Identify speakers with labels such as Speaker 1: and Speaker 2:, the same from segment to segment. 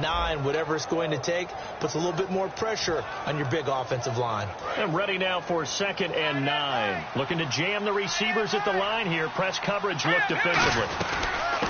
Speaker 1: 9, whatever it's going to take, puts a little bit more pressure on your big offensive line.
Speaker 2: And ready now for 2nd and 9. Looking to jam the receivers at the line here. Press coverage look defensively.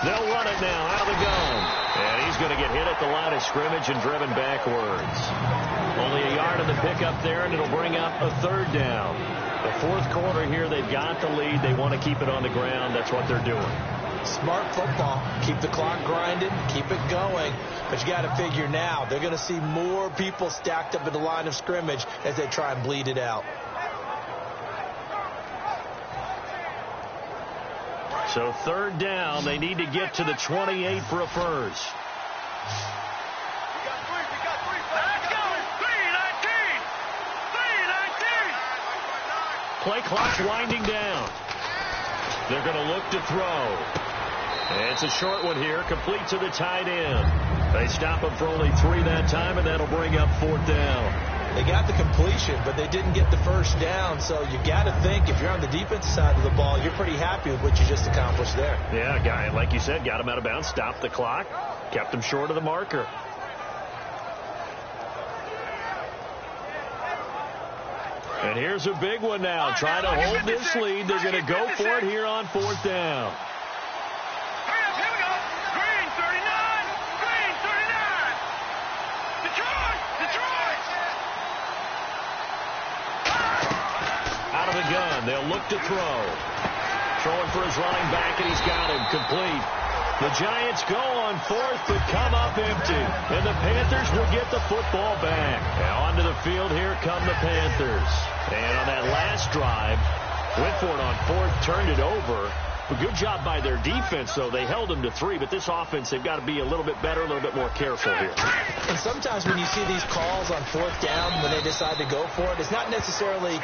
Speaker 2: They'll run it now out of the gun. And he's going to get hit at the line of scrimmage and driven backwards. Only a yard of the pickup there, and it'll bring up a 3rd down. The 4th quarter here, they've got the lead. They want to keep it on the ground. That's what they're doing.
Speaker 1: Smart football. Keep the clock grinding. Keep it going. But you got to figure now, they're going to see more people stacked up at the line of scrimmage as they try and bleed it out.
Speaker 2: So 3rd down, they need to get to the 28 for a first. Play clock's winding down. They're going to look to throw. And it's a short one here, complete to the tight end. They stop him for only 3 that time, and that'll bring up 4th down.
Speaker 1: They got the completion, but they didn't get the first down. So you got to think if you're on the defensive side of the ball, you're pretty happy with what you just accomplished there.
Speaker 2: Yeah, guy, like you said, got him out of bounds, stopped the clock, kept him short of the marker. And here's a big one now. Trying to hold this lead. They're going to go for it here on 4th down.
Speaker 3: Here we go. Green 39. Green 39. Detroit. Detroit.
Speaker 2: Out of the gun. They'll look to throw. Throwing for his running back, and he's got him. Complete. The Giants go on 4th, but come up empty. And the Panthers will get the football back. Now onto the field, here come the Panthers. And on that last drive, went for it on 4th, turned it over. A good job by their defense, though. They held them to 3, but this offense, they've got to be a little bit better, a little bit more careful here.
Speaker 1: And sometimes when you see these calls on 4th down, when they decide to go for it, it's not necessarily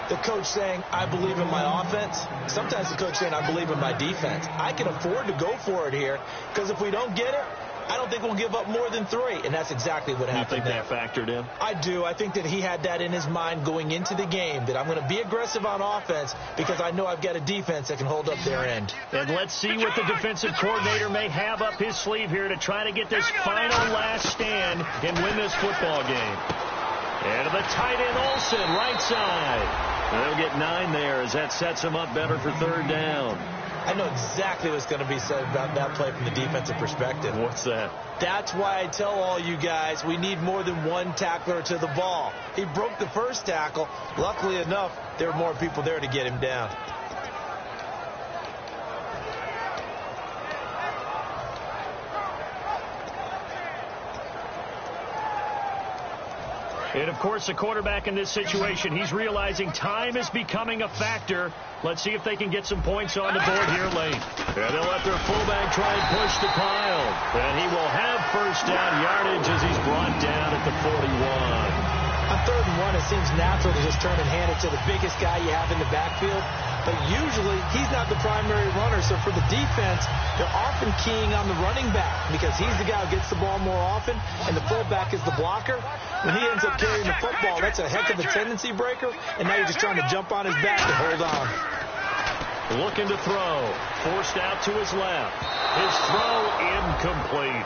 Speaker 1: the coach saying, I believe in my offense. Sometimes the coach saying, I believe in my defense. I can afford to go for it here because if we don't get it, I don't think we'll give up more than 3. And that's exactly what happened.
Speaker 2: You think that factored in?
Speaker 1: I do. I think that he had that in his mind going into the game, that I'm going to be aggressive on offense because I know I've got a defense that can hold up their end.
Speaker 2: And let's see what the defensive coordinator may have up his sleeve here to try to get this final last stand and win this football game. And to the tight end, Olsen, right side. They'll get 9 there as that sets them up better for 3rd down.
Speaker 1: I know exactly what's going to be said about that play from the defensive perspective.
Speaker 2: What's that?
Speaker 1: That's why I tell all you guys we need more than one tackler to the ball. He broke the first tackle. Luckily enough, there were more people there to get him down.
Speaker 2: And, of course, the quarterback in this situation, he's realizing time is becoming a factor. Let's see if they can get some points on the board here late. And they'll let their fullback try and push the pile. And he will have first down yardage as he's brought down at the 41.
Speaker 1: On 3rd and 1, it seems natural to just turn and hand it to the biggest guy you have in the backfield. But usually, he's not the primary runner. So for the defense, they're often keying on the running back because he's the guy who gets the ball more often, and the fullback is the blocker. When he ends up carrying the football, that's a heck of a tendency breaker, and now you're just trying to jump on his back and hold on.
Speaker 2: Looking to throw. Forced out to his left. His throw incomplete.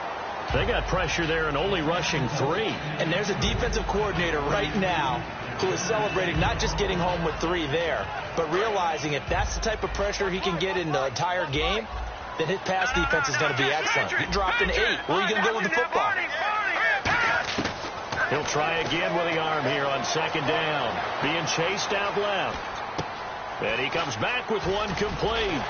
Speaker 2: They got pressure there and only rushing 3.
Speaker 1: And there's a defensive coordinator right now who is celebrating not just getting home with 3 there, but realizing if that's the type of pressure he can get in the entire game, then his pass defense is going to be excellent. He dropped an 8. Where are you going to go with the football?
Speaker 2: He'll try again with the arm here on 2nd down. Being chased out left. And he comes back with one complete.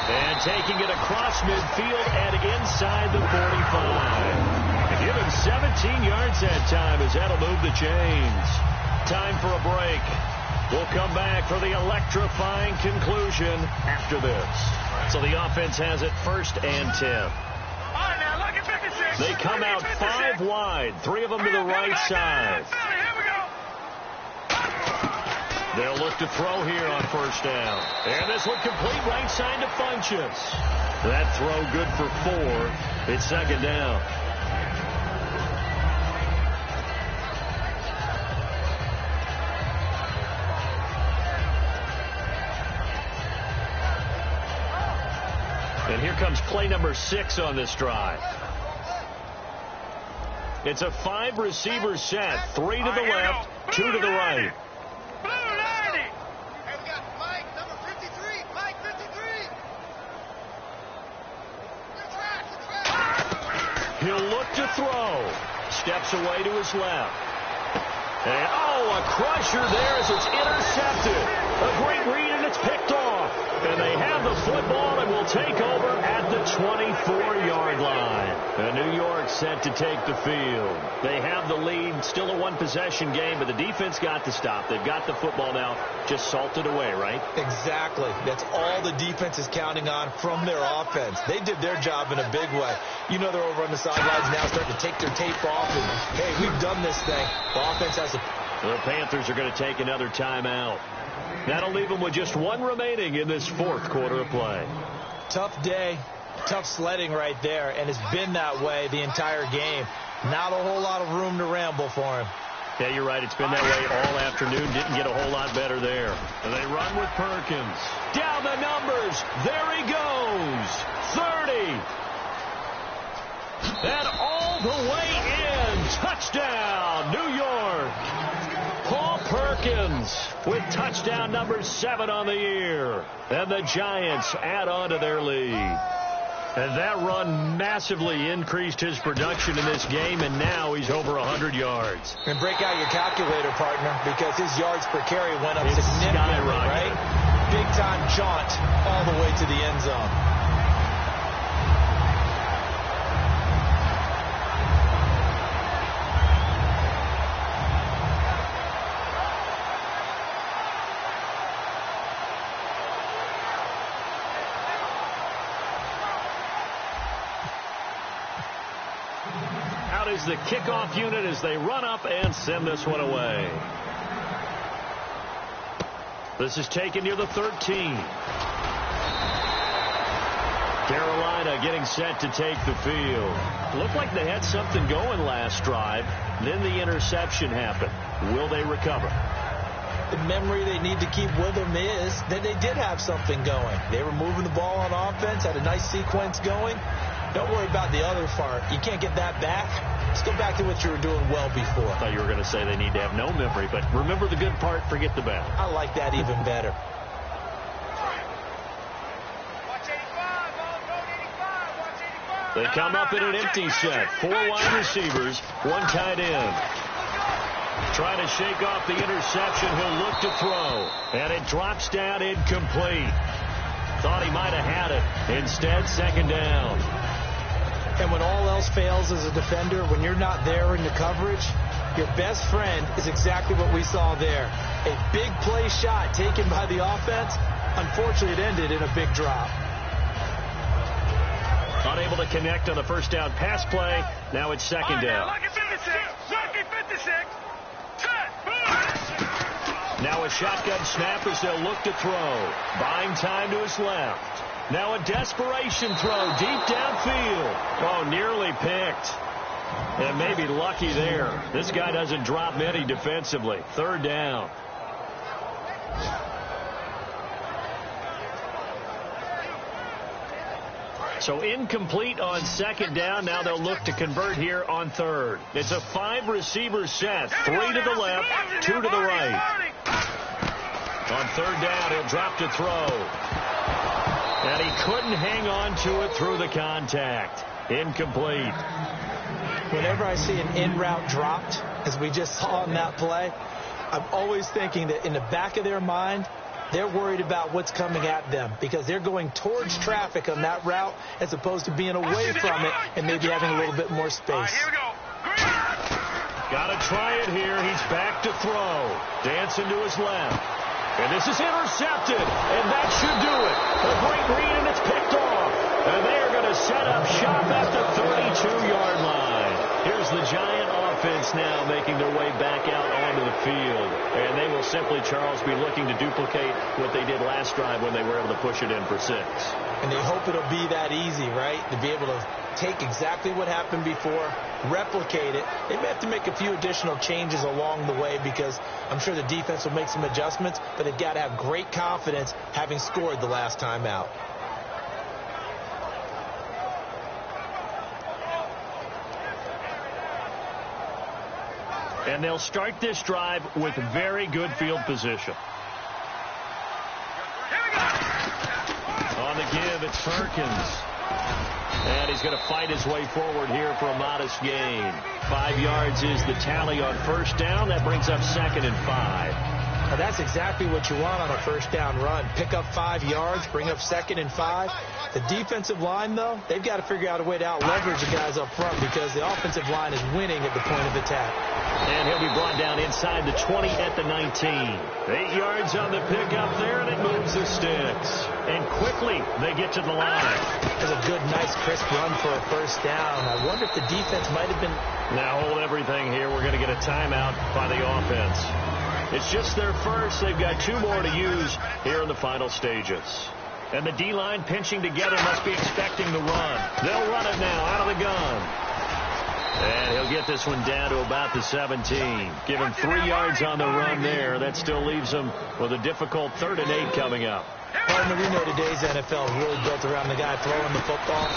Speaker 2: And taking it across midfield and inside the 45. Give him 17 yards that time as that'll move the chains. Time for a break. We'll come back for the electrifying conclusion after this. So the offense has it 1st and 10. They come out 5 wide, 3 of them to the right side. They'll look to throw here on 1st down. And this one complete right side to Funchess. That throw good for 4. It's 2nd down. And here comes play number 6 on this drive. It's a 5-receiver set. 3 to the left, 2 to the right.
Speaker 3: Blue 90.
Speaker 4: Hey, we got Mike, number 53. Mike, 53. Good track.
Speaker 2: He'll look to throw. Steps away to his left. And, a crusher there as it's intercepted. A great read, and it's picked off. And they have the football and will take over at the 24-yard line. And New York set to take the field. They have the lead. Still a one-possession game, but the defense got to stop. They've got the football now. Just salted away, right?
Speaker 1: Exactly. That's all the defense is counting on from their offense. They did their job in a big way. You know they're over on the sidelines now starting to take their tape off. And, hey, we've done this thing. The offense has a...
Speaker 2: The Panthers are going to take another timeout. That'll leave them with just one remaining in this fourth quarter of play.
Speaker 1: Tough day, tough sledding right there, and it's been that way the entire game. Not a whole lot of room to ramble for him.
Speaker 2: Yeah, you're right. It's been that way all afternoon. Didn't get a whole lot better there. And they run with Perkins. Down the numbers. There he goes. 30. And all the way in. Touchdown, New York. Paul Perkins with touchdown number 7 on the year. And the Giants add on to their lead. And that run massively increased his production in this game, and now he's over 100 yards.
Speaker 1: And break out your calculator, partner, because his yards per carry went up
Speaker 2: It's
Speaker 1: significantly,
Speaker 2: skyrocketed.
Speaker 1: right? Big-time jaunt all the way to the end zone.
Speaker 2: Is the kickoff unit as they run up and send this one away. This is taken near the 13. Carolina getting set to take the field. Looked like they had something going last drive. Then the interception happened. Will they recover?
Speaker 1: The memory they need to keep with them is that they did have something going. They were moving the ball on offense, had a nice sequence going. Don't worry about the other part. You can't get that back. Let's go back to what you were doing well before.
Speaker 2: I thought you were going to say they need to have no memory, but remember the good part, forget the bad.
Speaker 1: I like that even better.
Speaker 3: Watch 85. Ball road 85. Watch 85.
Speaker 2: They come up in an empty set. 4 wide receivers, 1 tight end. Trying to shake off the interception. He'll look to throw. And it drops down incomplete. Thought he might have had it. Instead, second down.
Speaker 1: And when all else fails as a defender, when you're not there in the coverage, your best friend is exactly what we saw there. A big play shot taken by the offense. Unfortunately, it ended in a big drop.
Speaker 2: Unable to connect on the first down pass play. Now it's second down.
Speaker 3: Lucky 56. Lucky 56.
Speaker 2: Now a shotgun snap as they'll look to throw. Buying time to his left. Now a desperation throw deep downfield. Oh, nearly picked. And maybe lucky there. This guy doesn't drop many defensively. Third down. So incomplete on second down. Now they'll look to convert here on third. It's a 5-receiver set. 3 to the left, 2 to the right. On third down, he'll drop to throw. And he couldn't hang on to it through the contact. Incomplete.
Speaker 1: Whenever I see an in-route dropped, as we just saw in that play, I'm always thinking that in the back of their mind, they're worried about what's coming at them because they're going towards traffic on that route as opposed to being away from it and maybe having a little bit more space.
Speaker 3: All right, here we go.
Speaker 2: Got to try it here. He's back to throw. Dancing to his left. And this is intercepted. And that should do it. A great read, and it's picked off. And they are going to set up shop at the 32-yard line. Here's the Giant offense now making their way back out onto the field. And they will simply, Charles, be looking to duplicate what they did last drive when they were able to push it in for 6.
Speaker 1: And they hope it'll be that easy, right? To be able to take exactly what happened before, replicate it. They may have to make a few additional changes along the way because I'm sure the defense will make some adjustments, but they've got to have great confidence having scored the last time out.
Speaker 2: And they'll start this drive with very good field position. On the give, it's Perkins. And he's going to fight his way forward here for a modest gain. 5 yards is the tally on first down. That brings up 2nd and 5.
Speaker 1: Now that's exactly what you want on a first down run. Pick up 5 yards, bring up 2nd and 5. The defensive line, though, they've got to figure out a way to out-leverage the guys up front because the offensive line is winning at the point of attack.
Speaker 2: And he'll be brought down inside the 20 at the 19. 8 yards on the pickup there, and it moves the sticks. And quickly, they get to the line.
Speaker 1: That's a good, nice, crisp run for a first down. I wonder if the defense might have been...
Speaker 2: Now hold everything here. We're going to get a timeout by the offense. It's just their first. They've got 2 more to use here in the final stages. And the D-line pinching together must be expecting the run. They'll run it now out of the gun. And he'll get this one down to about the 17. Give him 3 yards on the run there. That still leaves him with a difficult 3rd and 8 coming up.
Speaker 1: Partner, we know today's NFL is really built around the guy throwing the football.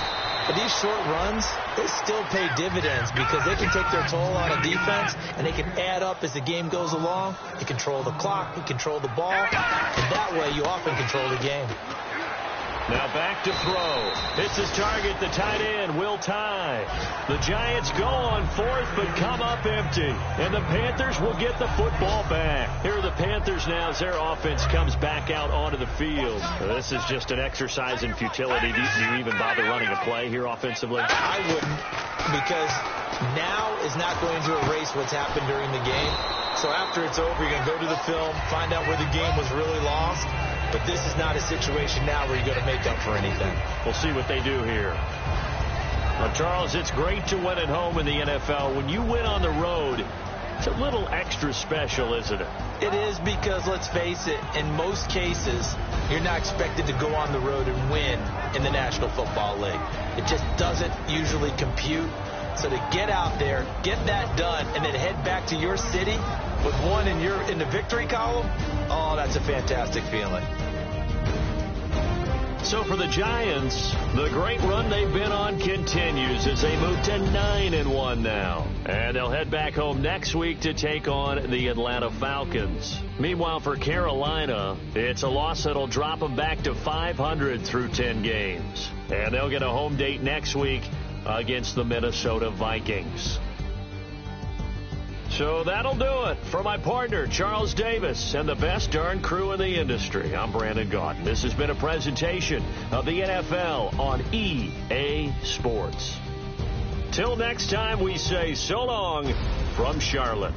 Speaker 1: But these short runs, they still pay dividends because they can take their toll on a defense and they can add up as the game goes along. You control the clock, you control the ball, and that way you often control the game.
Speaker 2: Now back to throw. It's his target, the tight end, Will Tye. The Giants go on 4th but come up empty. And the Panthers will get the football back. Here are the Panthers now as their offense comes back out onto the field. This is just an exercise in futility. Do you even bother running a play here offensively?
Speaker 1: I wouldn't, because now is not going to erase what's happened during the game. So after it's over, you're going to go to the film, find out where the game was really lost. But this is not a situation now where you're going to make up for anything.
Speaker 2: We'll see what they do here. Well, Charles, it's great to win at home in the NFL. When you win on the road, it's a little extra special, isn't it?
Speaker 1: It is because, let's face it, in most cases, you're not expected to go on the road and win in the National Football League. It just doesn't usually compute. So to get out there, get that done, and then head back to your city with one in the victory column, oh, that's a fantastic feeling.
Speaker 2: So for the Giants, the great run they've been on continues as they move to 9-1 now. And they'll head back home next week to take on the Atlanta Falcons. Meanwhile, for Carolina, it's a loss that'll drop them back to 500 through 10 games. And they'll get a home date next week against the Minnesota Vikings. So that'll do it. For my partner, Charles Davis, and the best darn crew in the industry, I'm Brandon Gaudin. This has been a presentation of the NFL on EA Sports. Till next time, we say so long from Charlotte.